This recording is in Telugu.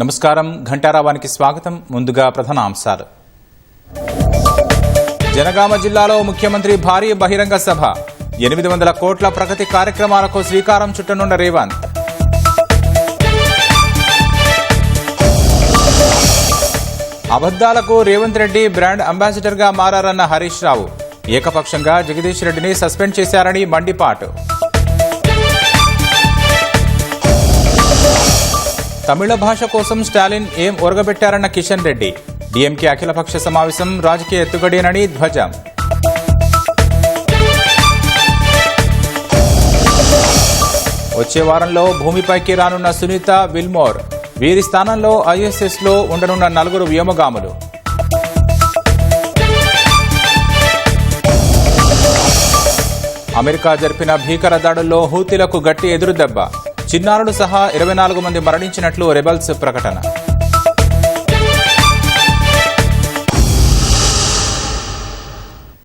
నమస్కారం. ఘంటారావానికి స్వాగతం. ముందుగా ప్రధాన అంశాలు. జనగామ జిల్లాలో ముఖ్యమంత్రి భారీ బహిరంగ సభ. 800 కోట్ల ప్రగతి కార్యక్రమాలకు శ్రీకారం చుట్టనున్న రేవంత్. అబద్దాలకు రేవంత్ రెడ్డి బ్రాండ్ అంబాసిడర్గా మారారన్న హరీష్ రావు. ఏకపక్షంగా జగదీష్ రెడ్డిని సస్పెండ్ చేశారని మండిపాటు. తమిళ భాష కోసం స్టాలిన్ ఏం ఒరగబెట్టారన్న కిషన్ రెడ్డి. డీఎంకే అఖిలపక్ష సమావేశం రాజకీయ ఎత్తుగడేనని ధ్వజం. వచ్చే వారంలో భూమిపైకి రానున్న సునీత విల్మోర్. వీరి స్థానంలో ఐఎస్ఎస్లో ఉండనున్న 4 వ్యోమగాములు. అమెరికా జరిపిన భీకర దాడుల్లో హూతీలకు గట్టి ఎదురుదెబ్బ. చిన్నారులు సహా 24 మంది మరణించినట్లు రెబల్స్ ప్రకటన.